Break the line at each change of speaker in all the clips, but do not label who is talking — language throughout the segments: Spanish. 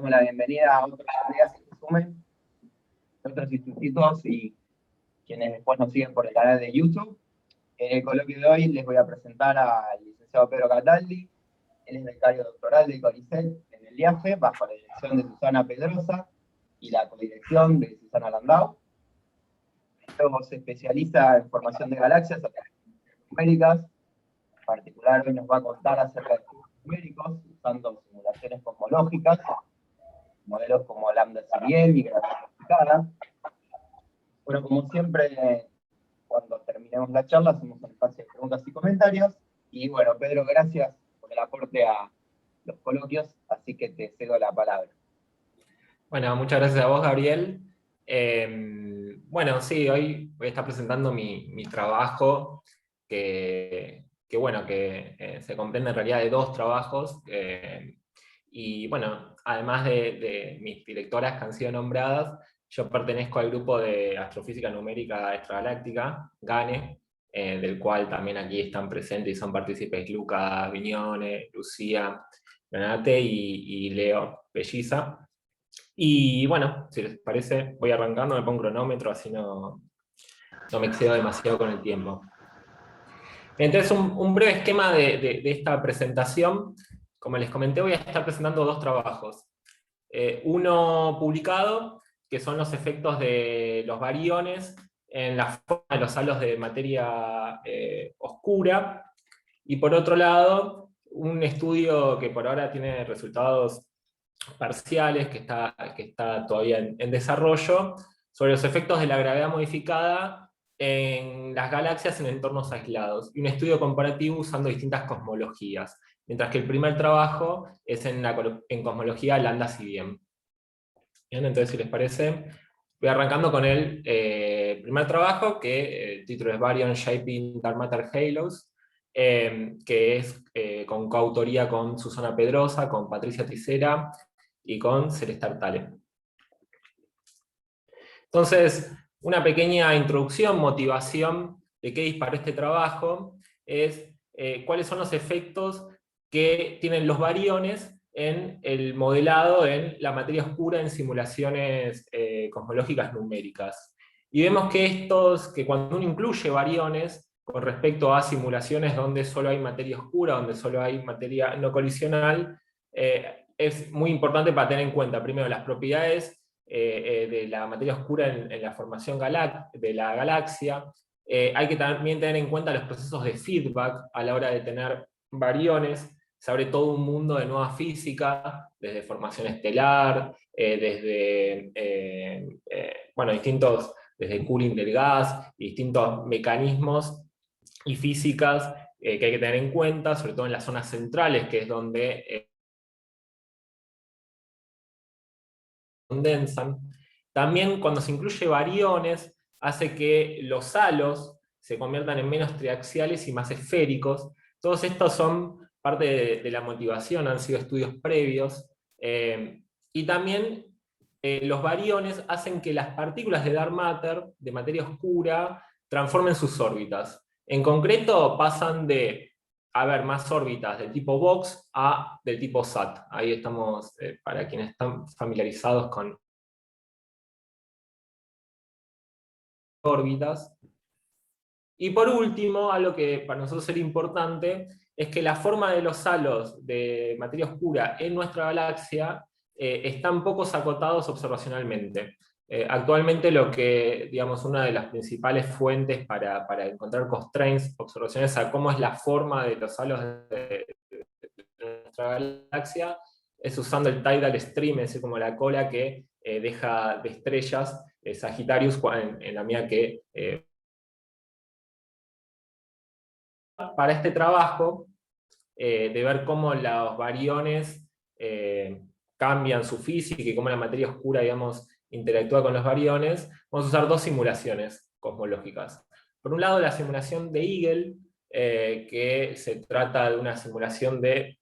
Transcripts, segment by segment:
Damos la bienvenida a otros colegas que se sumen, otros institutos y quienes después nos siguen por el canal de YouTube. En el coloquio de hoy les voy a presentar al licenciado Pedro Cataldi. Él es becario doctoral del CONICET en el IAFE, bajo la dirección de Susana Pedrosa y la codirección de Susana Landau. Luego se especializa en formación de galaxias numéricas. En particular, hoy nos va a contar acerca de estudios numéricos usando simulaciones cosmológicas, modelos como lambda Siriel y gravedad unificada. Bueno, como siempre, cuando terminemos la charla, hacemos un espacio de preguntas y comentarios. Y bueno, Pedro, gracias por el aporte a los coloquios, así que te cedo la palabra.
Bueno, muchas gracias a vos, Gabriel. Bueno, sí, hoy voy a estar presentando mi trabajo, que se comprende en realidad de dos trabajos. Y bueno, además de mis directoras que han sido nombradas, yo pertenezco al grupo de Astrofísica Numérica Extragaláctica, GANE, del cual también aquí están presentes y son partícipes Luca Viñone, Lucía Granate y Leo Belliza. Y bueno, si les parece, voy arrancando, me pongo un cronómetro, así no me excedo demasiado con el tiempo. Entonces, un breve esquema de esta presentación. Como les comenté, voy a estar presentando dos trabajos. Uno publicado, que son los efectos de los bariones en la forma de los halos de materia oscura. Y por otro lado, un estudio que por ahora tiene resultados parciales, que está todavía en desarrollo, sobre los efectos de la gravedad modificada en las galaxias en entornos aislados, y un estudio comparativo usando distintas cosmologías, mientras que el primer trabajo es en cosmología lambda-CDM. Bien, entonces, si les parece, voy arrancando con el primer trabajo, que el título es Baryon Shaping Dark Matter Halos, que es con coautoría con Susana Pedrosa, con Patricia Tisera y con Celeste Artale. Entonces, una pequeña introducción, motivación de qué disparó este trabajo, es cuáles son los efectos que tienen los bariones en el modelado en la materia oscura en simulaciones cosmológicas numéricas. Y vemos que cuando uno incluye bariones con respecto a simulaciones donde solo hay materia oscura, donde solo hay materia no colisional, es muy importante para tener en cuenta, primero, las propiedades de la materia oscura en la formación de la galaxia. Hay que también tener en cuenta los procesos de feedback a la hora de tener bariones. Se abre todo un mundo de nueva física, desde formación estelar, desde cooling del gas, distintos mecanismos y físicas que hay que tener en cuenta, sobre todo en las zonas centrales, que es donde condensan. También, cuando se incluye bariones, hace que los halos se conviertan en menos triaxiales y más esféricos. Todos estos son parte de la motivación, han sido estudios previos. Y también los bariones hacen que las partículas de dark matter, de materia oscura, transformen sus órbitas. En concreto, pasan de haber más órbitas del tipo Box a del tipo SAT. Ahí estamos, para quienes están familiarizados con órbitas. Y por último, algo que para nosotros sería importante, es que la forma de los halos de materia oscura en nuestra galaxia están poco acotados observacionalmente. Actualmente digamos, una de las principales fuentes para encontrar constraints, observaciones a cómo es la forma de los halos de nuestra galaxia, es usando el tidal stream, es decir, como la cola que deja de estrellas Sagittarius en la medida que para este trabajo de ver cómo los bariones cambian su física y cómo la materia oscura, digamos, interactúa con los bariones, vamos a usar dos simulaciones cosmológicas. Por un lado, la simulación de Eagle, que se trata de una simulación de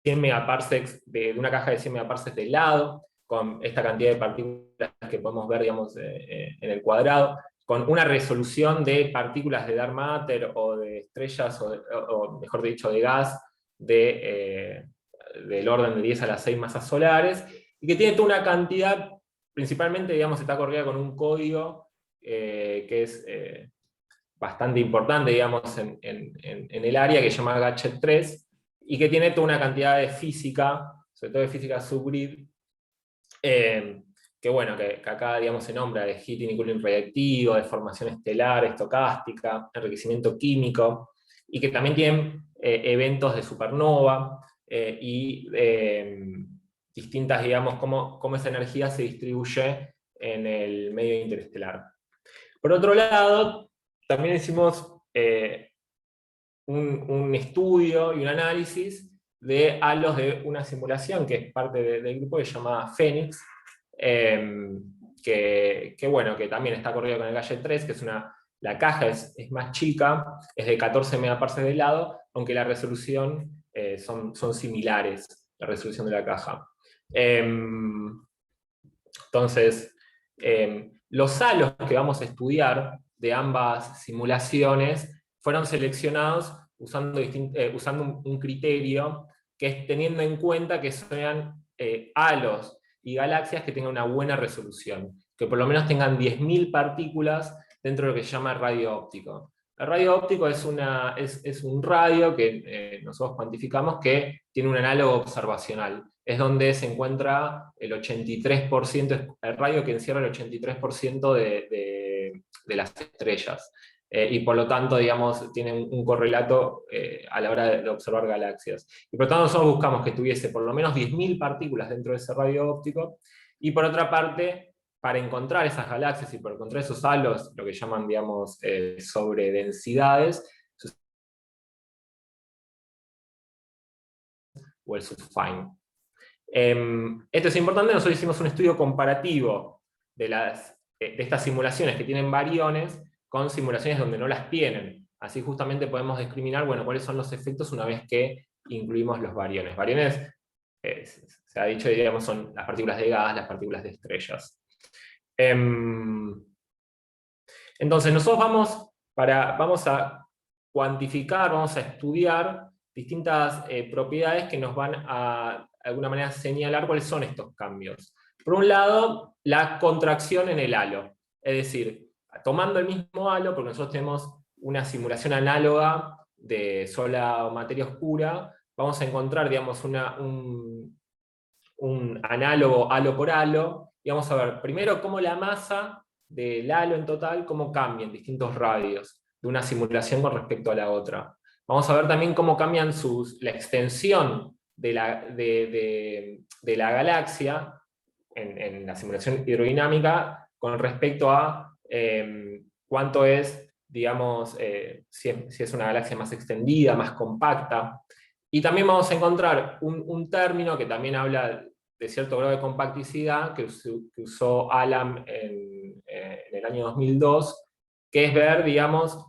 100 megaparsecs, de una caja de 100 megaparsecs de lado, con esta cantidad de partículas que podemos ver, digamos, en el cuadrado, con una resolución de partículas de dark matter o de estrellas, o mejor dicho, de gas, del orden de 10 a la 6 masas solares, y que tiene toda una cantidad, principalmente, digamos, está corrida con un código que es bastante importante, digamos, en el área, que se llama Gadget 3, y que tiene toda una cantidad de física, sobre todo de física subgrid, que bueno, que acá, digamos, se nombra de heating y cooling radiactivo, de formación estelar, estocástica, enriquecimiento químico, y que también tienen eventos de supernova, y distintas, digamos, cómo esa energía se distribuye en el medio interestelar. Por otro lado, también hicimos un estudio y un análisis de halos de una simulación que es parte del grupo que se llama Phoenix, bueno, que también está corrido con el Gadget 3, que es la caja es más chica, es de 14 megaparsecs de lado, aunque la resolución son similares, la resolución de la caja. Entonces, los halos que vamos a estudiar de ambas simulaciones fueron seleccionados usando un criterio que es teniendo en cuenta que sean halos y galaxias que tengan una buena resolución, que por lo menos tengan 10.000 partículas dentro de lo que se llama radio óptico. El radio óptico es un radio que nosotros cuantificamos que tiene un análogo observacional. Es donde se encuentra el 83%, el radio que encierra el 83% de las estrellas. Y por lo tanto, digamos, tiene un correlato a la hora de observar galaxias. Y por lo tanto nosotros buscamos que tuviese por lo menos 10.000 partículas dentro de ese radio óptico, y por otra parte, para encontrar esas galaxias y para encontrar esos halos, lo que llaman, digamos, sobredensidades, o el subfine. Esto es importante, nosotros hicimos un estudio comparativo de estas simulaciones que tienen variones con simulaciones donde no las tienen. Así justamente podemos discriminar, bueno, cuáles son los efectos una vez que incluimos los variones. Variones, se ha dicho, digamos, son las partículas de gas, las partículas de estrellas. Entonces nosotros vamos a cuantificar, vamos a estudiar distintas propiedades que nos van a de alguna manera señalar cuáles son estos cambios. Por un lado, la contracción en el halo. Es decir, tomando el mismo halo, porque nosotros tenemos una simulación análoga de sola o materia oscura, vamos a encontrar, digamos, un análogo halo por halo, y vamos a ver primero cómo la masa del halo en total, cómo cambia en distintos radios de una simulación con respecto a la otra. Vamos a ver también cómo cambian la extensión de la galaxia en la simulación hidrodinámica con respecto a cuánto es, digamos, si es una galaxia más extendida, más compacta. Y también vamos a encontrar un término que también habla de cierto grado de compacticidad que usó Alam en el año 2002, que es ver, digamos,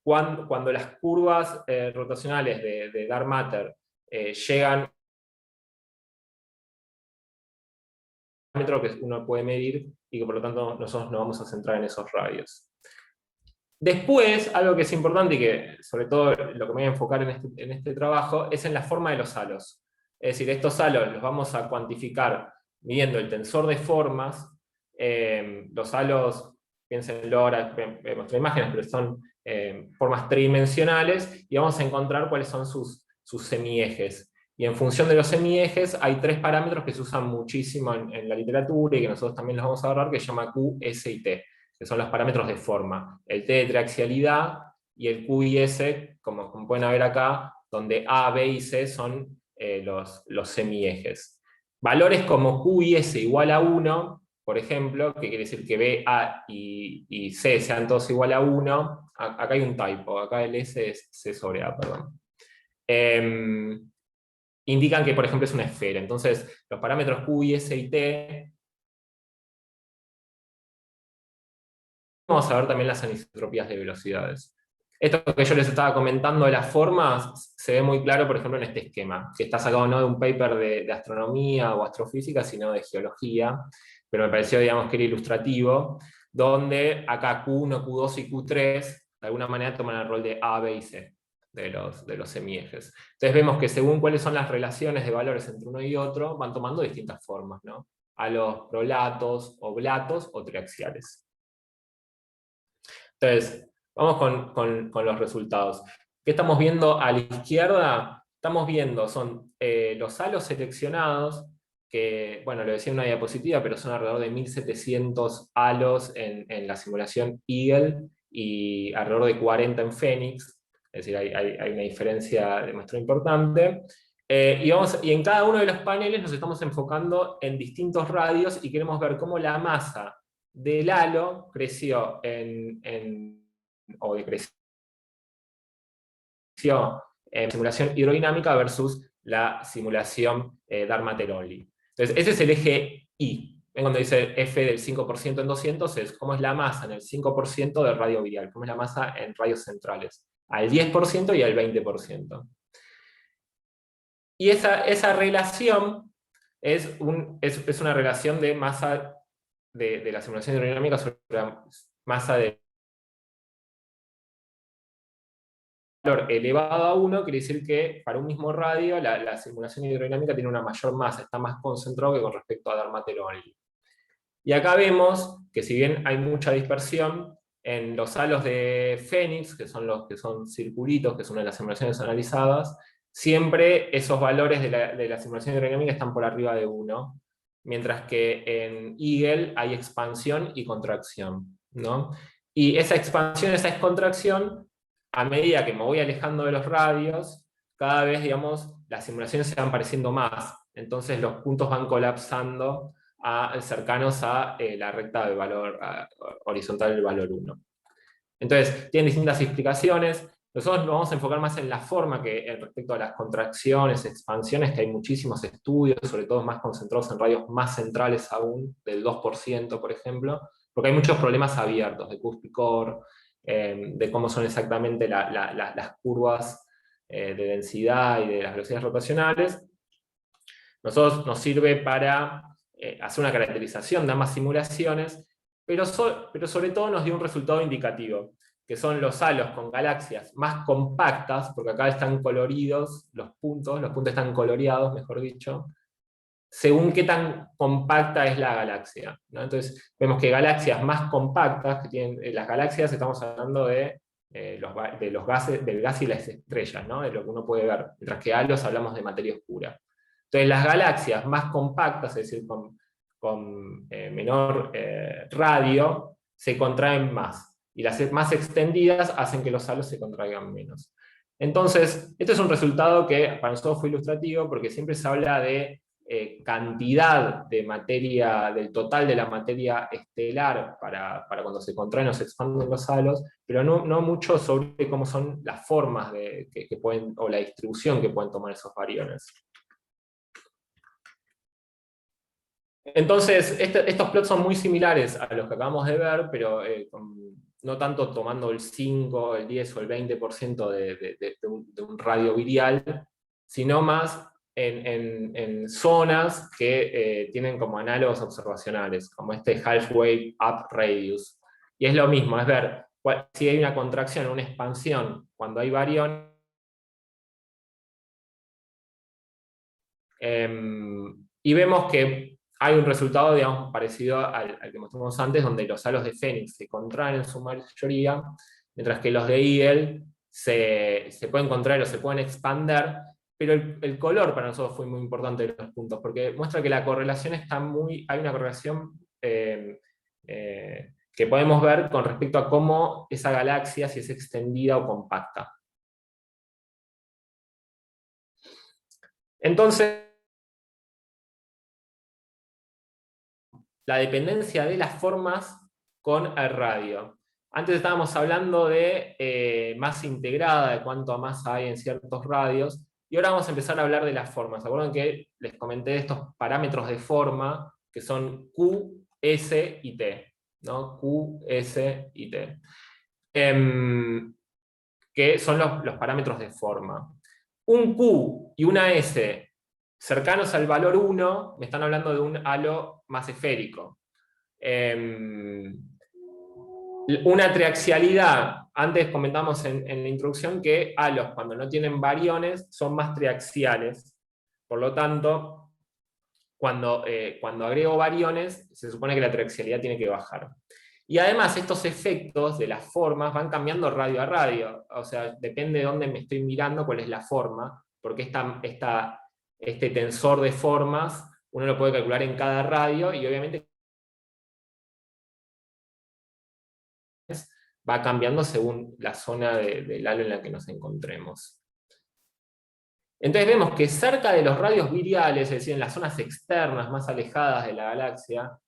cuando las curvas rotacionales de dark matter llegan a un parámetro que uno puede medir y que por lo tanto nosotros nos vamos a centrar en esos radios. Después, algo que es importante y que sobre todo lo que me voy a enfocar en este trabajo es en la forma de los halos. Es decir, estos halos los vamos a cuantificar midiendo el tensor de formas. Los halos, piénsenlo ahora, voy a mostrar imágenes, pero son formas tridimensionales, y vamos a encontrar cuáles son sus semiejes. Y en función de los semiejes hay tres parámetros que se usan muchísimo en la literatura y que nosotros también los vamos a agarrar, que se llama Q, S y T, que son los parámetros de forma. El T de triaxialidad y el Q y S, como pueden ver acá, donde A, B y C son los semiejes. Valores como Q y S igual a 1, por ejemplo, que quiere decir que B, A y C sean todos igual a 1, acá hay un typo, acá el S es C sobre A, perdón. Indican que, por ejemplo, es una esfera. Entonces, los parámetros Q, y S y T. Vamos a ver también las anisotropías de velocidades. Esto que yo les estaba comentando de las formas se ve muy claro, por ejemplo, en este esquema, que está sacado no de un paper de astronomía o astrofísica, sino de geología, pero me pareció, digamos, que era ilustrativo, donde acá Q1, Q2 y Q3 de alguna manera toman el rol de A, B y C. de los semiejes. Entonces vemos que según cuáles son las relaciones de valores entre uno y otro, van tomando distintas formas, ¿no? Halos prolatos, oblatos o triaxiales. Entonces, vamos con los resultados. ¿Qué estamos viendo a la izquierda? Estamos viendo, son los halos seleccionados, que, bueno, lo decía en una diapositiva, pero son alrededor de 1700 halos en la simulación Eagle y alrededor de 40 en Phoenix. Es decir, hay una diferencia de muestra importante. Y en cada uno de los paneles nos estamos enfocando en distintos radios y queremos ver cómo la masa del halo creció o decreció en simulación hidrodinámica versus la simulación Darmat-Tyroly. Entonces, ese es el eje I. ¿Ven? Cuando dice F del 5% en 200, es cómo es la masa en el 5% del radio virial, cómo es la masa en radios centrales, al 10% y al 20%. Y esa relación es una relación de masa de la simulación hidrodinámica sobre la masa de valor elevado a 1, quiere decir que para un mismo radio la simulación hidrodinámica tiene una mayor masa, está más concentrado que con respecto a Darmat-Tyroly. Y acá vemos que si bien hay mucha dispersión, en los halos de Phoenix, que son los que son circulitos, que son una de las simulaciones analizadas, siempre esos valores de la simulación hidrodinámica están por arriba de 1, mientras que en Eagle hay expansión y contracción, ¿no? Y esa expansión, esa contracción, a medida que me voy alejando de los radios, cada vez, digamos, las simulaciones se van pareciendo más. Entonces los puntos van colapsando cercanos a la recta de valor horizontal del valor 1. Entonces, tienen distintas explicaciones. Nosotros nos vamos a enfocar más en la forma que respecto a las contracciones, expansiones, que hay muchísimos estudios, sobre todo más concentrados en radios más centrales aún, del 2%, por ejemplo, porque hay muchos problemas abiertos de Cuspy-Core, de cómo son exactamente las curvas de densidad y de las velocidades rotacionales. Nosotros nos sirve para hacer una caracterización de ambas simulaciones, pero sobre todo nos dio un resultado indicativo, que son los halos con galaxias más compactas, porque acá están coloridos los puntos están coloreados, mejor dicho, según qué tan compacta es la galaxia, ¿no? Entonces vemos que galaxias más compactas, que tienen las galaxias, estamos hablando de los gases, del gas y las estrellas, ¿no? De lo que uno puede ver, mientras que halos hablamos de materia oscura. Entonces las galaxias más compactas, es decir, con menor radio, se contraen más, y las más extendidas hacen que los halos se contraigan menos. Entonces, este es un resultado que para nosotros fue ilustrativo, porque siempre se habla de cantidad de materia, del total de la materia estelar para cuando se contraen o se expanden los halos, pero no mucho sobre cómo son las formas que pueden, o la distribución que pueden tomar esos bariones. Entonces, estos plots son muy similares a los que acabamos de ver, pero no tanto tomando el 5, el 10 o el 20% de un radio virial, sino más en zonas que tienen como análogos observacionales, como este halfway up radius. Y es lo mismo, es ver si hay una contracción o una expansión cuando hay bariones. Y vemos que hay un resultado, digamos, parecido al que mostramos antes, donde los halos de Phoenix se contraen en su mayoría, mientras que los de Eagle se pueden contraer o se pueden expander, pero el color para nosotros fue muy importante de los puntos, porque muestra que la correlación hay una correlación que podemos ver con respecto a cómo esa galaxia, si es extendida o compacta. Entonces, la dependencia de las formas con el radio. Antes estábamos hablando de masa integrada, de cuánto masa hay en ciertos radios, y ahora vamos a empezar a hablar de las formas. ¿Se acuerdan que les comenté de estos parámetros de forma, que son Q, S y T? ¿No? Q, S y T. Que son los parámetros de forma. Un Q y una S cercanos al valor 1, me están hablando de un halo más esférico. Una triaxialidad, antes comentamos en la introducción que halos cuando no tienen variones son más triaxiales, por lo tanto, cuando agrego variones, se supone que la triaxialidad tiene que bajar. Y además estos efectos de las formas van cambiando radio a radio, o sea, depende de dónde me estoy mirando, cuál es la forma, porque este tensor de formas uno lo puede calcular en cada radio y obviamente va cambiando según la zona del halo en la que nos encontremos. Entonces vemos que cerca de los radios viriales, es decir, en las zonas externas más alejadas de la galaxia,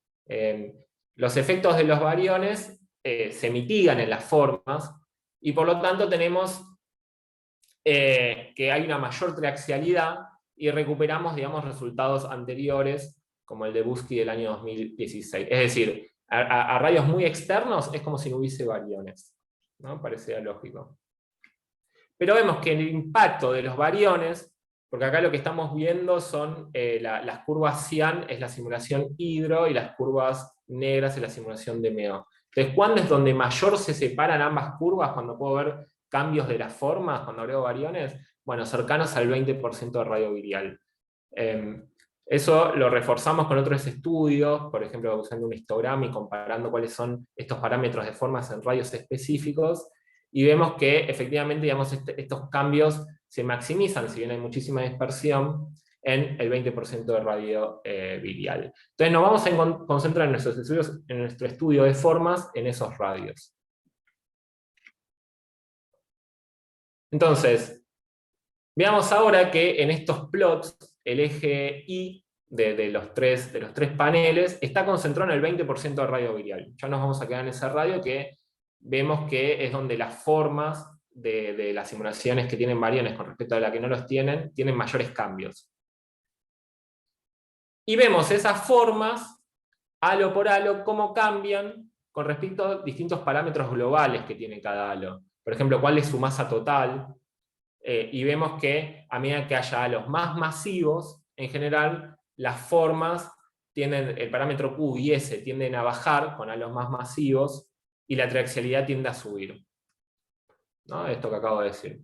los efectos de los variones se mitigan en las formas, y por lo tanto tenemos que hay una mayor triaxialidad, y recuperamos, digamos, resultados anteriores, como el de Busky del año 2016. Es decir, a radios muy externos es como si no hubiese variones, ¿no? Parecía lógico. Pero vemos que el impacto de los variones, porque acá lo que estamos viendo son las curvas cian, es la simulación hidro, y las curvas negras es la simulación de MEO. Entonces, ¿cuándo es donde mayor se separan ambas curvas? Cuando puedo ver cambios de las formas, cuando agrego variones. Bueno, cercanos al 20% de radio virial. Eso lo reforzamos con otros estudios, por ejemplo, usando un histograma y comparando cuáles son estos parámetros de formas en radios específicos, y vemos que efectivamente, digamos, estos cambios se maximizan, si bien hay muchísima dispersión, en el 20% de radio virial. Entonces nos vamos a concentrar en nuestros estudios, en nuestro estudio de formas en esos radios. Entonces, veamos ahora que en estos plots el eje Y de los tres paneles está concentrado en el 20% de radio virial. Ya nos vamos a quedar en ese radio que vemos que es donde las formas de las simulaciones que tienen variones con respecto a las que no los tienen mayores cambios. Y vemos esas formas, halo por halo, cómo cambian con respecto a distintos parámetros globales que tiene cada halo. Por ejemplo, cuál es su masa total. Y vemos que a medida que haya halos más masivos, en general, las formas tienen, el parámetro Q y S tienden a bajar con halos más masivos, y la triaxialidad tiende a subir, ¿no? Esto que acabo de decir.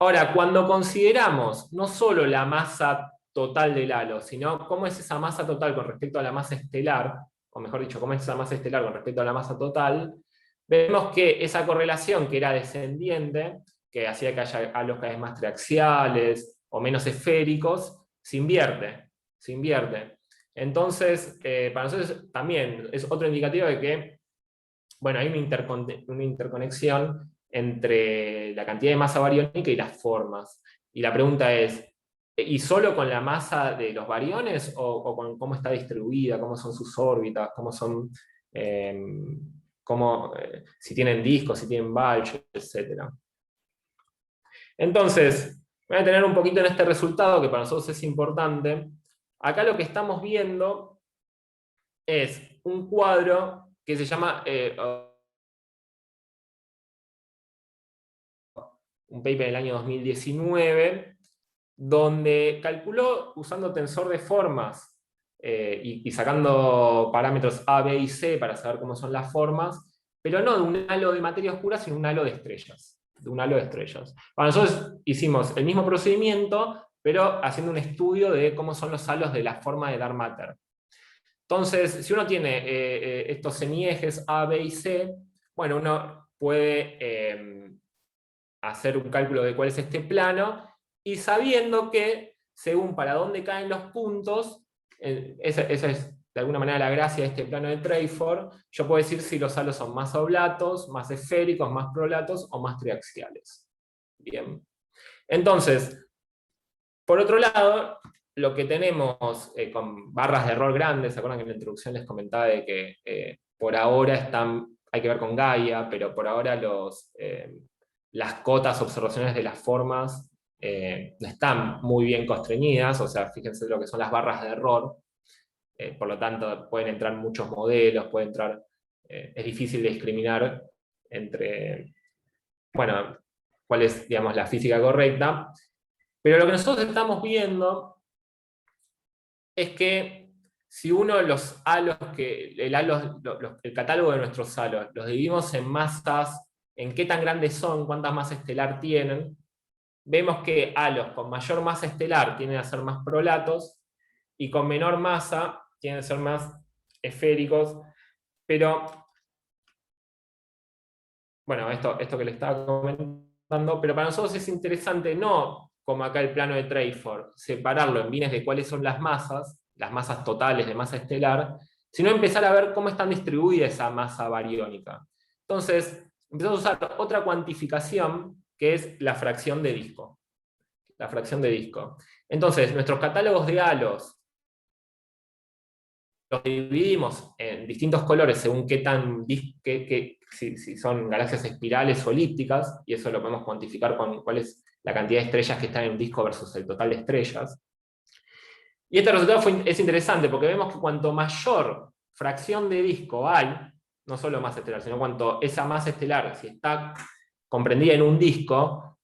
Ahora, cuando consideramos no solo la masa total del halo, sino cómo es esa masa total con respecto a la masa estelar, o mejor dicho, cómo es esa masa estelar con respecto a la masa total, vemos que esa correlación que era descendiente, que hacía que haya halos cada vez más triaxiales o menos esféricos, se invierte. Entonces, para nosotros también es otro indicativo de que, bueno, hay una interconexión entre la cantidad de masa bariónica y las formas. Y la pregunta es, ¿y solo con la masa de los bariones o con cómo está distribuida, cómo son sus órbitas, cómo son, si tienen discos, si tienen bulge, etc.? Entonces, voy a tener un poquito en este resultado que para nosotros es importante. Acá lo que estamos viendo es un cuadro que se llama un paper del año 2019, donde calculó, usando tensor de formas y sacando parámetros A, B y C para saber cómo son las formas, pero no de un halo de materia oscura, sino un halo de estrellas. Para nosotros hicimos el mismo procedimiento, pero haciendo un estudio de cómo son los halos de la forma de dark matter. Entonces, si uno tiene estos semiejes A, B y C, bueno, uno puede hacer un cálculo de cuál es este plano, y sabiendo que, según para dónde caen los puntos, esa es de alguna manera la gracia de este plano de Treyford, yo puedo decir si los halos son más oblatos, más esféricos, más prolatos o más triaxiales. Bien. Entonces, por otro lado, lo que tenemos con barras de error grandes, ¿se acuerdan que en la introducción les comentaba de que por ahora hay que ver con Gaia, pero por ahora las cotas observacionales de las formas no están muy bien constreñidas? O sea, fíjense lo que son las barras de error. Por lo tanto, pueden entrar muchos modelos, es difícil de discriminar entre, bueno, cuál es, digamos, la física correcta. Pero lo que nosotros estamos viendo es que si uno los halos, el catálogo de nuestros halos, los dividimos en masas, en qué tan grandes son, cuántas masas estelar tienen, vemos que halos con mayor masa estelar tienden a ser más prolatos, y con menor masa tienden a ser más esféricos, pero, bueno, esto que le estaba comentando, pero para nosotros es interesante no, como acá el plano de Treyford, separarlo en bienes de cuáles son las masas totales de masa estelar, sino empezar a ver cómo están distribuidas esa masa bariónica. Entonces, empezamos a usar otra cuantificación, que es la fracción de disco. La fracción de disco. Entonces, nuestros catálogos de halos los dividimos en distintos colores según qué tan si son galaxias espirales o elípticas, y eso lo podemos cuantificar con cuál es la cantidad de estrellas que están en un disco versus el total de estrellas. Y este resultado es interesante porque vemos que cuanto mayor fracción de disco hay, no solo masa estelar, sino cuanto esa masa estelar, si está comprendida en un disco,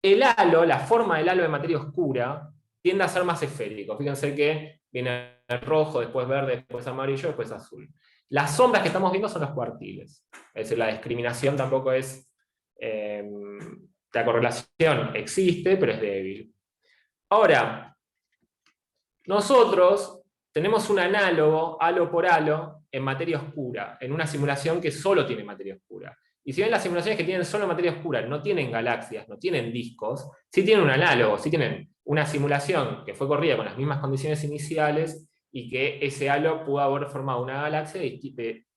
el halo, la forma del halo de materia oscura, tiende a ser más esférico. Fíjense que viene rojo, después verde, después amarillo, después azul. Las sombras que estamos viendo son los cuartiles. Es decir, la discriminación tampoco es... la correlación existe, pero es débil. Ahora, nosotros tenemos un análogo, halo por halo, en materia oscura, en una simulación que solo tiene materia oscura. Y si bien las simulaciones que tienen solo materia oscura no tienen galaxias, no tienen discos, sí tienen un análogo, sí tienen una simulación que fue corrida con las mismas condiciones iniciales y que ese halo pudo haber formado una galaxia de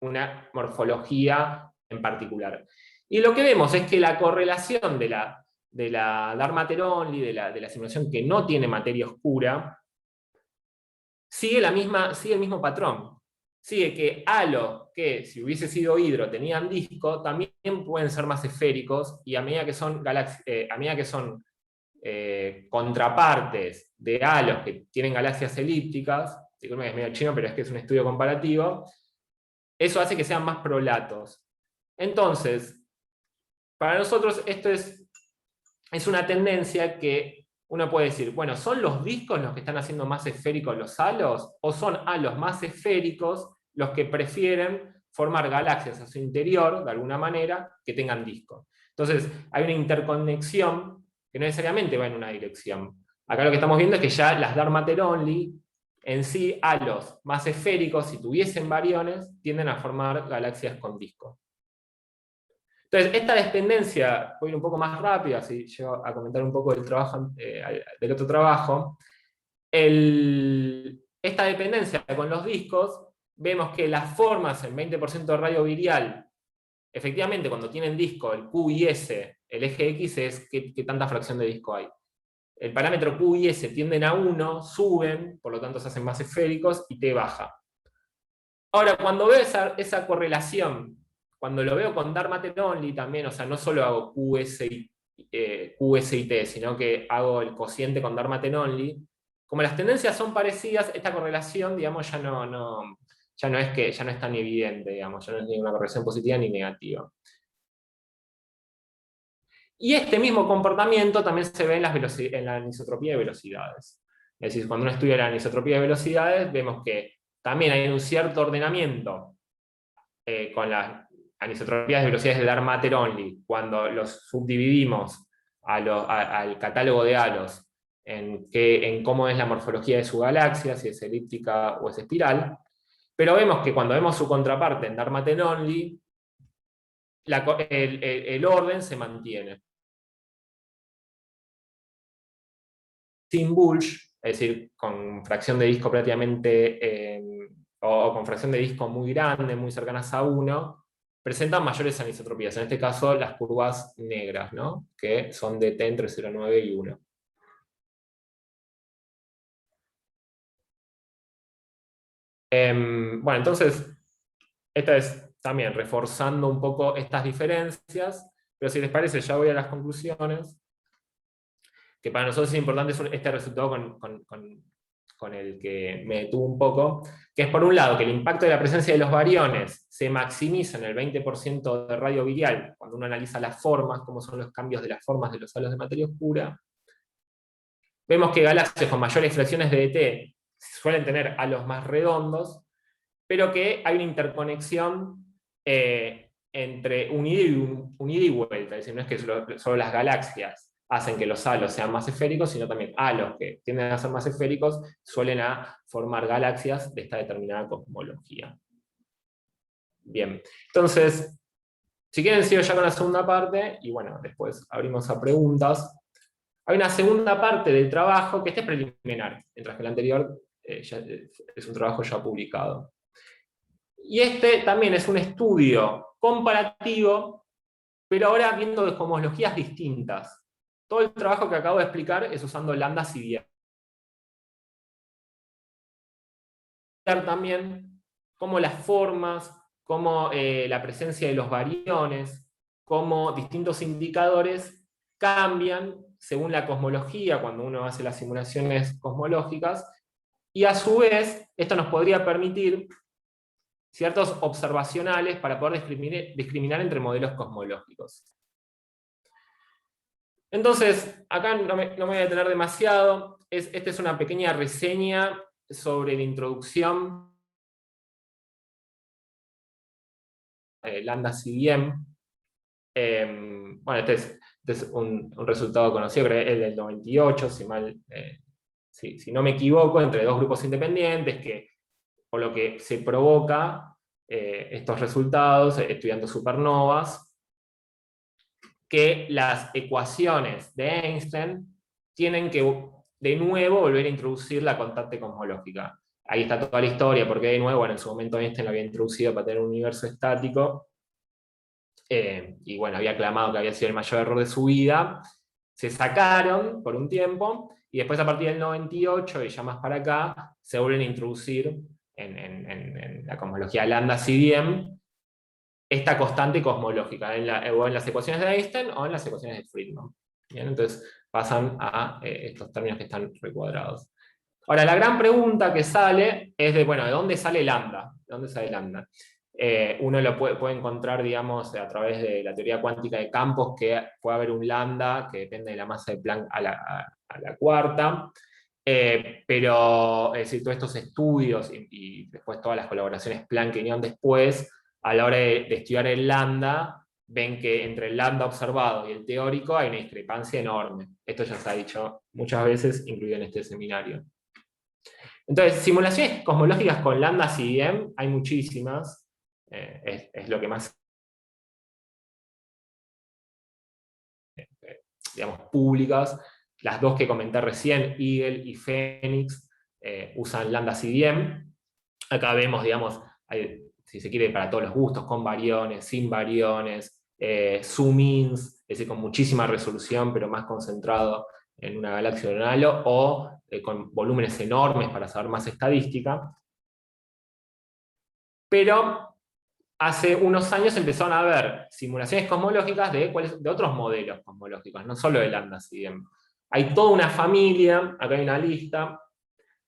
una morfología en particular. Y lo que vemos es que la correlación de la Dark Matter Only, de la simulación que no tiene materia oscura, sigue el mismo patrón. Sigue que halos que, si hubiese sido hidro, tenían disco, también pueden ser más esféricos, y a medida que son, contrapartes de halos que tienen galaxias elípticas, disculpen que es medio chino, pero es que es un estudio comparativo, eso hace que sean más prolatos. Entonces, para nosotros esto es una tendencia que uno puede decir, bueno, ¿son los discos los que están haciendo más esféricos los halos? ¿O son halos más esféricos los que prefieren formar galaxias a su interior, de alguna manera, que tengan discos? Entonces, hay una interconexión que no necesariamente va en una dirección. Acá lo que estamos viendo es que ya las Dark Matter Only, en sí, halos más esféricos, si tuviesen bariones, tienden a formar galaxias con discos. Entonces, esta dependencia, voy a ir un poco más rápido, así llego a comentar un poco del otro trabajo. Esta dependencia con los discos, vemos que las formas en 20% de radio virial, efectivamente, cuando tienen disco, el Q y S, el eje X es qué tanta fracción de disco hay. El parámetro Q y S tienden a 1, suben, por lo tanto se hacen más esféricos, y T baja. Ahora, cuando veo esa correlación, cuando lo veo con Dark Matter Only también, o sea, no solo hago QS y T, sino que hago el cociente con Dark Matter Only, como las tendencias son parecidas, esta correlación, digamos, ya no es tan evidente, digamos, ya no es ni una correlación positiva ni negativa. Y este mismo comportamiento también se ve en la anisotropía de velocidades. Es decir, cuando uno estudia la anisotropía de velocidades, vemos que también hay un cierto ordenamiento con las anisotropías de velocidades de Dark Matter Only, cuando los subdividimos al catálogo de halos en cómo es la morfología de su galaxia, si es elíptica o es espiral, pero vemos que cuando vemos su contraparte en Dark Matter Only, el orden se mantiene. Sin bulge, es decir, con fracción de disco prácticamente, o con fracción de disco muy grande, muy cercanas a 1, presentan mayores anisotropías, en este caso las curvas negras, ¿no? Que son de T entre 0,9 y 1. Bueno, entonces, esta es también reforzando un poco estas diferencias, pero si les parece, ya voy a las conclusiones, que para nosotros es importante este resultado con el que me detuvo un poco, que es por un lado que el impacto de la presencia de los bariones se maximiza en el 20% de radio virial, cuando uno analiza las formas, cómo son los cambios de las formas de los halos de materia oscura. Vemos que galaxias con mayores fracciones de ET suelen tener halos más redondos, pero que hay una interconexión entre un ida y vuelta. Es decir, no es que solo las galaxias hacen que los halos sean más esféricos, sino también halos que tienden a ser más esféricos suelen a formar galaxias de esta determinada cosmología. Bien, entonces, si quieren sigo ya con la segunda parte, y bueno, después abrimos a preguntas. Hay una segunda parte del trabajo que este es preliminar, mientras que el anterior es un trabajo ya publicado. Y este también es un estudio comparativo, pero ahora viendo de cosmologías distintas. Todo el trabajo que acabo de explicar es usando lambda CDM. También cómo las formas, cómo la presencia de los bariones, cómo distintos indicadores cambian según la cosmología cuando uno hace las simulaciones cosmológicas, y a su vez esto nos podría permitir ciertos observacionales para poder discriminar entre modelos cosmológicos. Entonces, acá no me voy a detener demasiado. Esta es una pequeña reseña sobre la introducción lambda CDM. Bueno, este es un resultado conocido, creo que es el del 98, si no me equivoco, entre dos grupos independientes, por lo que se provoca estos resultados estudiando supernovas, que las ecuaciones de Einstein tienen que de nuevo volver a introducir la constante cosmológica. Ahí está toda la historia, porque de nuevo, en su momento Einstein lo había introducido para tener un universo estático, y bueno, había clamado que había sido el mayor error de su vida. Se sacaron por un tiempo, y después a partir del 98 y ya más para acá, se vuelven a introducir en la cosmología lambda CDM esta constante cosmológica, o en las ecuaciones de Einstein o en las ecuaciones de Friedman. ¿Bien? Entonces pasan a estos términos que están recuadrados. Ahora, la gran pregunta que sale es de, bueno, ¿de dónde sale lambda? ¿De dónde sale lambda? Uno lo puede encontrar, digamos, a través de la teoría cuántica de campos, que puede haber un lambda que depende de la masa de Planck a la cuarta. Pero, es decir, todos estos estudios y después todas las colaboraciones Planck-Nion después, a la hora de estudiar el lambda, ven que entre el lambda observado y el teórico hay una discrepancia enorme. Esto ya se ha dicho muchas veces, incluido en este seminario. Entonces, simulaciones cosmológicas con lambda CDM hay muchísimas. Es lo que más, digamos, públicas. Las dos que comenté recién, Eagle y Phoenix, usan lambda CDM. Acá vemos, digamos, si se quiere, para todos los gustos, con bariones, sin bariones, zoom-ins, es decir, con muchísima resolución, pero más concentrado en una galaxia o en un halo, o con volúmenes enormes para saber más estadística. Pero hace unos años empezaron a haber simulaciones cosmológicas de otros modelos cosmológicos, no solo de lambda CDM. Hay toda una familia, acá hay una lista.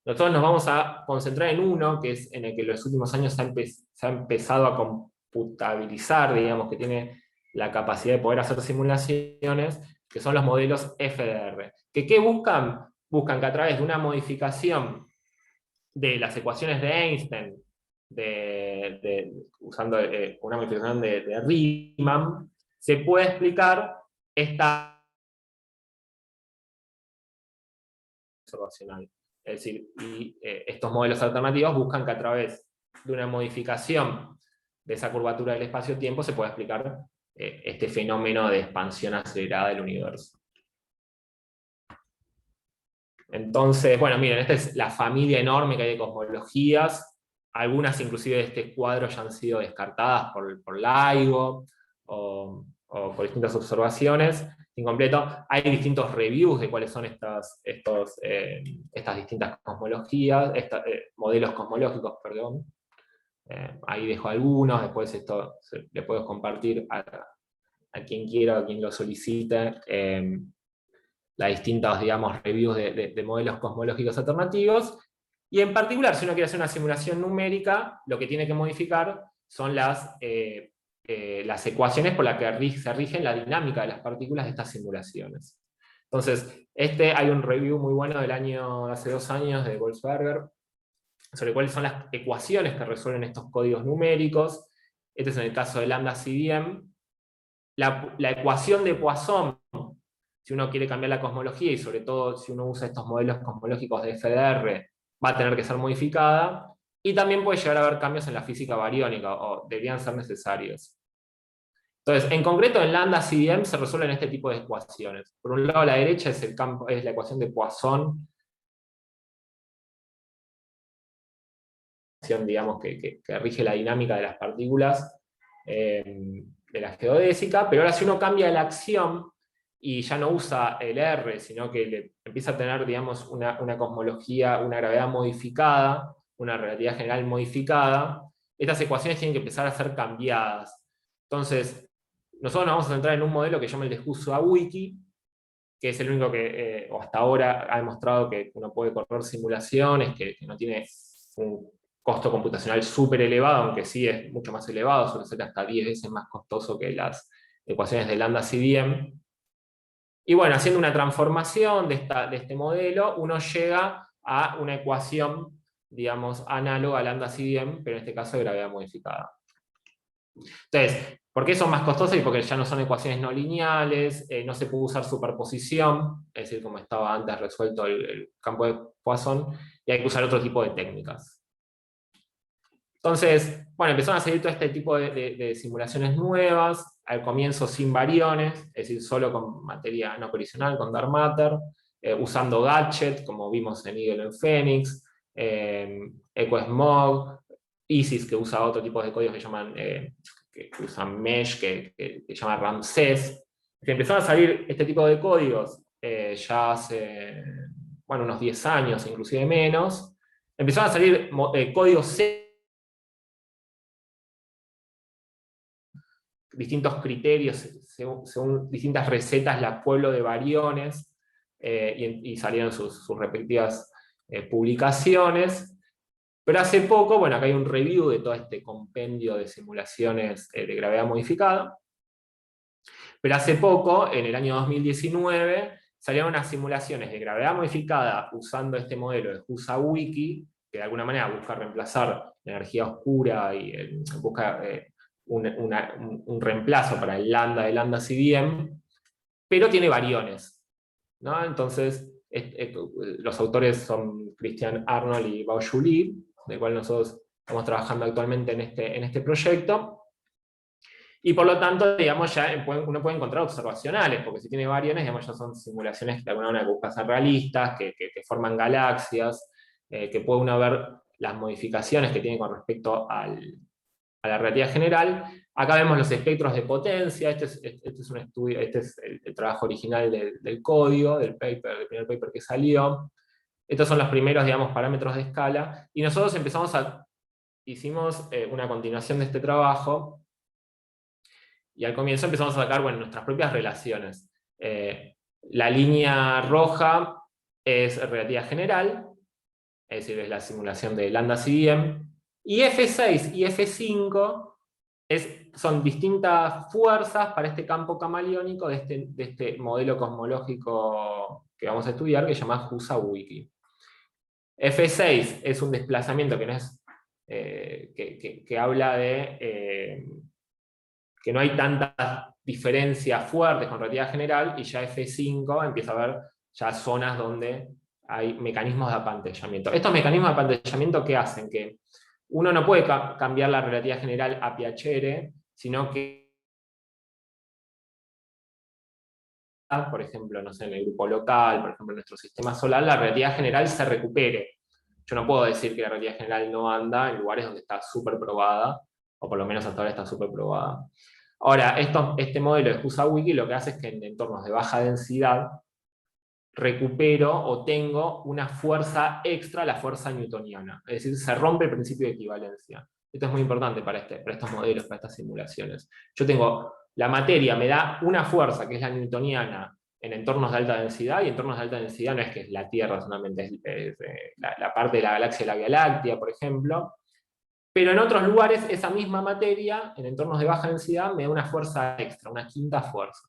Nosotros nos vamos a concentrar en uno, que es en el que en los últimos años se ha empezado a computabilizar, digamos, que tiene la capacidad de poder hacer simulaciones, que son los modelos FDR. ¿Qué buscan? Buscan que a través de una modificación de las ecuaciones de Einstein, usando una modificación de Riemann, se puede explicar esta observacional. Es decir, estos modelos alternativos buscan que a través de una modificación de esa curvatura del espacio-tiempo se pueda explicar este fenómeno de expansión acelerada del universo. Entonces, bueno, miren, esta es la familia enorme que hay de cosmologías. Algunas inclusive de este cuadro ya han sido descartadas por LIGO o por distintas observaciones. Incompleto. Hay distintos reviews de cuáles son estas distintas cosmologías, modelos cosmológicos, perdón. Ahí dejo algunos, después esto le puedo compartir a quien quiera, a quien lo solicite, las distintas, digamos, reviews de modelos cosmológicos alternativos. Y en particular, si uno quiere hacer una simulación numérica, lo que tiene que modificar son las ecuaciones por las que se rigen la dinámica de las partículas de estas simulaciones. Entonces, hay un review muy bueno del hace 2 años de Wolfsberger, sobre cuáles son las ecuaciones que resuelven estos códigos numéricos. Este es en el caso de lambda CDM. La ecuación de Poisson, si uno quiere cambiar la cosmología, y sobre todo si uno usa estos modelos cosmológicos de FDR, va a tener que ser modificada. Y también puede llegar a haber cambios en la física bariónica, o deberían ser necesarios. Entonces, en concreto, en lambda CDM se resuelven este tipo de ecuaciones. Por un lado, a la derecha es la ecuación de Poisson, digamos, que rige la dinámica de las partículas de la geodésica, pero ahora si uno cambia la acción y ya no usa el R, sino que empieza a tener, digamos, una cosmología, una gravedad modificada, una relatividad general modificada, estas ecuaciones tienen que empezar a ser cambiadas. Entonces, nosotros nos vamos a centrar en un modelo que se llama el de Husawiki, que es el único que o hasta ahora ha demostrado que uno puede correr simulaciones, que no tiene un costo computacional súper elevado, aunque sí es mucho más elevado, suele ser hasta 10 veces más costoso que las ecuaciones de lambda CDM. Y bueno, haciendo una transformación de este modelo, uno llega a una ecuación, digamos, análoga a lambda CDM, pero en este caso de gravedad modificada. Entonces, ¿por qué son más costosas? Y porque ya no son ecuaciones no lineales, no se puede usar superposición, es decir, como estaba antes resuelto el campo de Poisson, y hay que usar otro tipo de técnicas. Entonces, bueno, empezaron a salir todo este tipo de simulaciones nuevas, al comienzo sin bariones, es decir, solo con materia no colisional, con dark matter, usando gadget, como vimos en Eagle en Phoenix, EcoSmog, ISIS, que usa otro tipo de códigos que llaman que usan Mesh, que llama Ramsés. Empezaron a salir este tipo de códigos ya hace, bueno, unos 10 años, inclusive menos. Empezaron a salir códigos C, distintos criterios, según distintas recetas, la pueblo de bariones, y salieron sus respectivas publicaciones. Pero hace poco, bueno, acá hay un review de todo este compendio de simulaciones de gravedad modificada. Pero hace poco, en el año 2019, salieron unas simulaciones de gravedad modificada usando este modelo de Husawiki, que de alguna manera busca reemplazar la energía oscura y busca un reemplazo para el lambda de lambda CDM, pero tiene bariones, ¿no? Entonces, los autores son Christian Arnold y Baoyu Li, del cual nosotros estamos trabajando actualmente en este proyecto. Y por lo tanto, digamos, ya uno puede encontrar observacionales, porque si tiene bariones, digamos, ya son simulaciones que de alguna manera buscan ser realistas, que forman galaxias, que puede uno ver las modificaciones que tiene con respecto a la relatividad general. Acá vemos los espectros de potencia, este es un estudio, este es el trabajo original del código, del primer paper que salió. Estos son los primeros, digamos, parámetros de escala, y nosotros hicimos una continuación de este trabajo, y al comienzo empezamos a sacar, bueno, nuestras propias relaciones. La línea roja es relatividad general, es decir, es la simulación de lambda CDM, y F6 y F5 son distintas fuerzas para este campo camaleónico de este modelo cosmológico que vamos a estudiar, que se llama Husawiki. F6 es un desplazamiento que no es, que habla de que no hay tantas diferencias fuertes con relatividad general, y ya F5 empieza a haber ya zonas donde hay mecanismos de apantallamiento. Estos mecanismos de apantallamiento, ¿qué hacen? Que uno no puede cambiar la relatividad general a Piacere, sino que, por ejemplo, no sé, en el grupo local, por ejemplo, en nuestro sistema solar, la relatividad general se recupere. Yo no puedo decir que la relatividad general no anda en lugares donde está súper probada, o por lo menos hasta ahora está súper probada. Ahora, este modelo de Husawiki lo que hace es que en entornos de baja densidad recupero o tengo una fuerza extra, la fuerza newtoniana. Es decir, se rompe el principio de equivalencia. Esto es muy importante para estos modelos, para estas simulaciones. Yo tengo, la materia me da una fuerza, que es la newtoniana, en entornos de alta densidad, y entornos de alta densidad no es que es la Tierra solamente, es la parte de la galaxia de la Vía Láctea, por ejemplo. Pero en otros lugares, esa misma materia, en entornos de baja densidad, me da una fuerza extra, una quinta fuerza.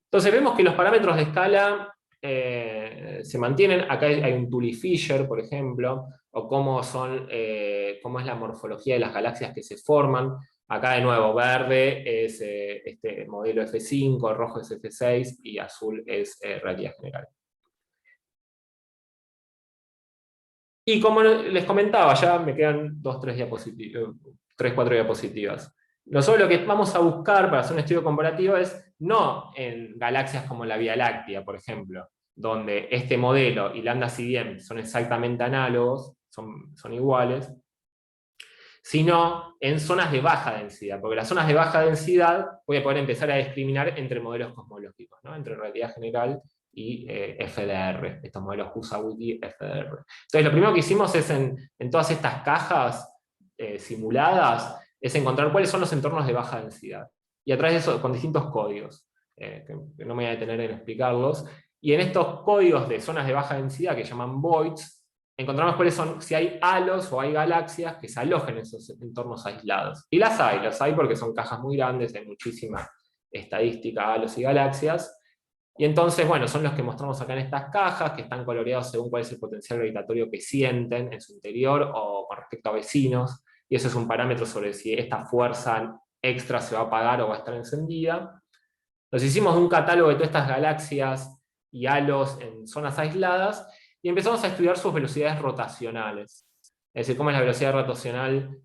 Entonces vemos que los parámetros de escala se mantienen. Acá hay un Tully Fisher, por ejemplo, o cómo es la morfología de las galaxias que se forman. Acá de nuevo, verde es este modelo F5, rojo es F6 y azul es relatividad general. Y como les comentaba, ya me quedan 3, 4 diapositivas. Nosotros lo que vamos a buscar para hacer un estudio comparativo es no en galaxias como la Vía Láctea, por ejemplo, donde este modelo y lambda CDM son exactamente análogos, son iguales, sino en zonas de baja densidad, porque las zonas de baja densidad voy a poder empezar a discriminar entre modelos cosmológicos, ¿no? Entre relatividad general y FDR, estos modelos Kusawitti, FDR. Entonces lo primero que hicimos es en todas estas cajas simuladas, es encontrar cuáles son los entornos de baja densidad. Y a través de eso, con distintos códigos, que no me voy a detener en explicarlos, y en estos códigos de zonas de baja densidad que llaman voids, encontramos cuáles son, si hay halos o hay galaxias que se alojen en esos entornos aislados. Y las hay porque son cajas muy grandes, hay muchísima estadística, halos y galaxias. Y entonces, bueno, son los que mostramos acá en estas cajas, que están coloreados según cuál es el potencial gravitatorio que sienten en su interior o con respecto a vecinos. Y eso es un parámetro sobre si esta fuerza extra se va a apagar o va a estar encendida. Nos hicimos un catálogo de todas estas galaxias y halos en zonas aisladas, y empezamos a estudiar sus velocidades rotacionales. Es decir, cómo es la velocidad rotacional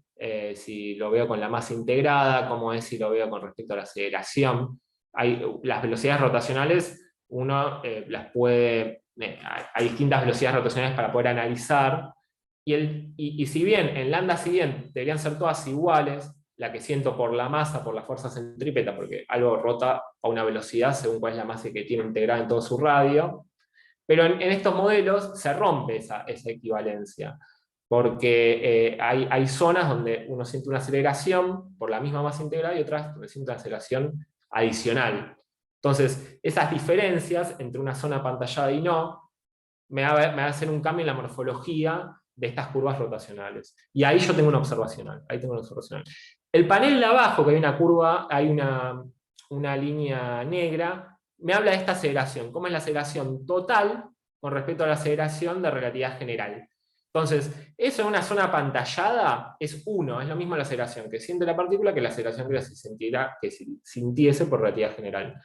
si lo veo con la masa integrada, cómo es si lo veo con respecto a la aceleración. Las velocidades rotacionales, uno las puede... hay distintas velocidades rotacionales para poder analizar, y si bien en lambda siguiente deberían ser todas iguales, la que siento por la masa, por la fuerza centrípeta, porque algo rota a una velocidad según cuál es la masa que tiene integrada en todo su radio, pero en estos modelos se rompe esa equivalencia, porque hay zonas donde uno siente una aceleración por la misma masa integrada y otras donde siente una aceleración adicional. Entonces, esas diferencias entre una zona pantallada y no, me va a hacer un cambio en la morfología de estas curvas rotacionales. Y ahí yo tengo una observacional. El panel de abajo, que hay una curva, hay una línea negra, me habla de esta aceleración. ¿Cómo es la aceleración total con respecto a la aceleración de relatividad general? Entonces, eso en una zona pantallada es 1, es lo mismo la aceleración que siente la partícula que la aceleración que sintiese por relatividad general.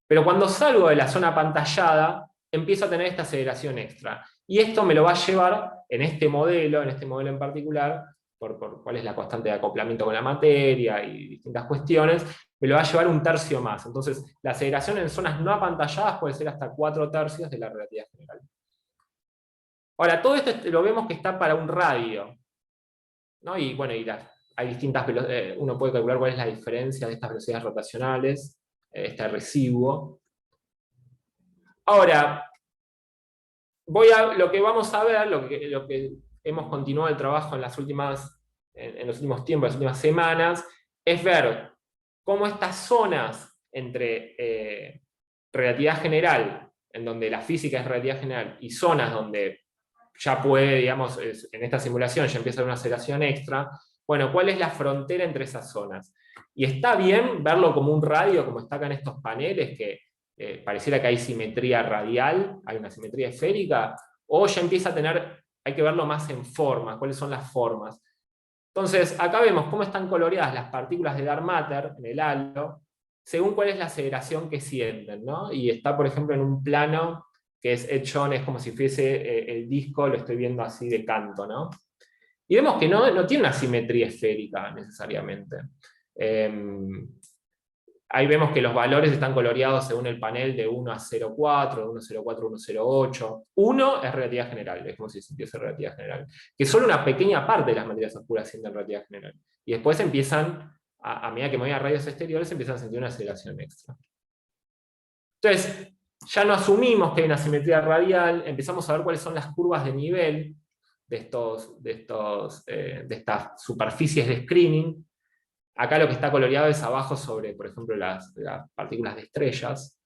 Pero cuando salgo de la zona pantallada, empiezo a tener esta aceleración extra. Y esto me lo va a llevar, en este modelo en particular, por cuál es la constante de acoplamiento con la materia y distintas cuestiones, me lo va a llevar un tercio más. Entonces, la aceleración en zonas no apantalladas puede ser hasta 4/3 de la relatividad general. Ahora, todo esto lo vemos que está para un radio, ¿no? Y bueno, hay distintas velocidades, uno puede calcular cuál es la diferencia de estas velocidades rotacionales, este residuo. Ahora, lo que vamos a ver, lo que hemos continuado el trabajo en los últimos tiempos, las últimas semanas, es ver cómo estas zonas entre relatividad general, en donde la física es relatividad general, y zonas donde ya puede, digamos, en esta simulación ya empieza una aceleración extra, bueno, ¿cuál es la frontera entre esas zonas? Y está bien verlo como un radio, como está acá en estos paneles, que pareciera que hay simetría radial, hay una simetría esférica, o ya empieza a tener, hay que verlo más en forma, cuáles son las formas. Entonces, acá vemos cómo están coloreadas las partículas de dark matter en el halo, según cuál es la aceleración que sienten, ¿no? Y está, por ejemplo, en un plano que es hecho, es como si fuese el disco, lo estoy viendo así de canto, ¿no? Y vemos que no tiene una simetría esférica necesariamente. Ahí vemos que los valores están coloreados según el panel de 1 a 0,4, de 1 a 0,4 a 1 a 0,8. 1 es relatividad general, es como si sintiese relatividad general. Que solo una pequeña parte de las materias oscuras sienten relatividad general. Y después empiezan, a medida que me voy a radios exteriores, empiezan a sentir una aceleración extra. Entonces, ya no asumimos que hay una simetría radial, empezamos a ver cuáles son las curvas de nivel de estas superficies de screening. Acá lo que está coloreado es abajo sobre, por ejemplo, las partículas de estrellas.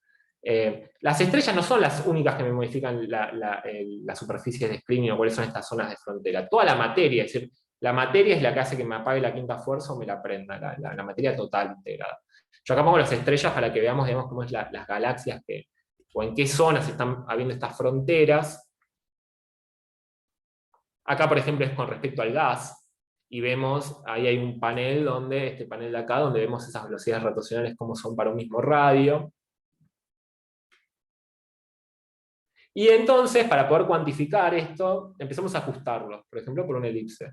Las estrellas no son las únicas que me modifican la superficie de screening o cuáles son estas zonas de frontera. Toda la materia, es decir, la materia es la que hace que me apague la quinta fuerza o me la prenda, la materia total integrada. Yo acá pongo las estrellas para que veamos, digamos, cómo es las galaxias que o en qué zonas están habiendo estas fronteras. Acá, por ejemplo, es con respecto al gas, y vemos, ahí hay un panel donde, este panel de acá, donde vemos esas velocidades rotacionales como son para un mismo radio. Y entonces, para poder cuantificar esto, empezamos a ajustarlo, por ejemplo, por una elipse.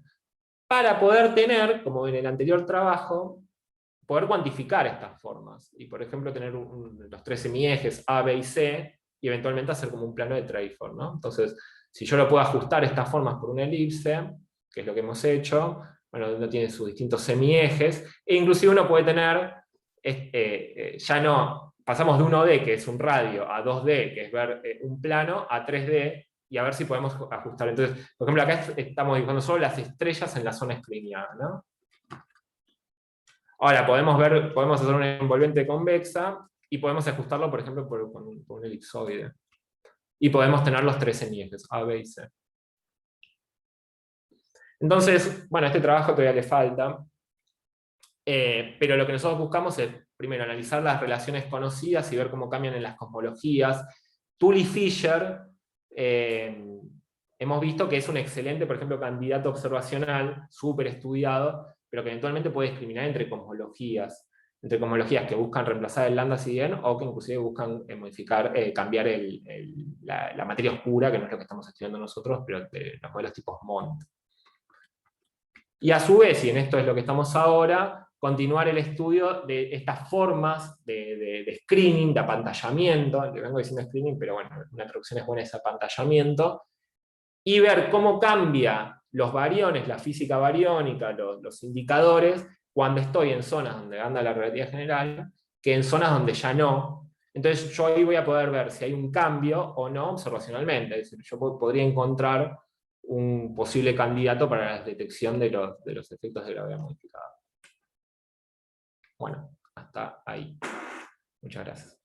Para poder tener, como en el anterior trabajo, poder cuantificar estas formas. Y, por ejemplo, tener los 3 semiejes A, B y C, y eventualmente hacer como un plano de Treyford, ¿no? Entonces, si yo lo puedo ajustar estas formas por una elipse, que es lo que hemos hecho, bueno, uno tiene sus distintos semiejes, e inclusive uno puede tener, ya no, pasamos de 1D, que es un radio, a 2D, que es ver un plano, a 3D, y a ver si podemos ajustar. Entonces, por ejemplo, acá estamos dibujando solo las estrellas en la zona escliniana, ¿no? Ahora, podemos hacer una envolvente convexa, y podemos ajustarlo, por ejemplo, con un elipsoide. Y podemos tener los 3 semiejes, A, B y C. Entonces, bueno, este trabajo todavía le falta, pero lo que nosotros buscamos es, primero, analizar las relaciones conocidas y ver cómo cambian en las cosmologías. Tully Fisher, hemos visto que es un excelente, por ejemplo, candidato observacional, súper estudiado, pero que eventualmente puede discriminar entre cosmologías que buscan reemplazar el lambda-CDN o que inclusive buscan modificar, cambiar la materia oscura, que no es lo que estamos estudiando nosotros, pero de los modelos tipos MOND. Y a su vez, y en esto es lo que estamos ahora, continuar el estudio de estas formas de screening, de apantallamiento, le vengo diciendo screening, pero bueno, una traducción es buena, es apantallamiento, y ver cómo cambia los bariones, la física bariónica, los indicadores, cuando estoy en zonas donde anda la relatividad general, que en zonas donde ya no. Entonces yo ahí voy a poder ver si hay un cambio o no observacionalmente, es decir, yo podría encontrar un posible candidato para la detección de los efectos de gravedad modificada. Bueno, hasta ahí. Muchas gracias.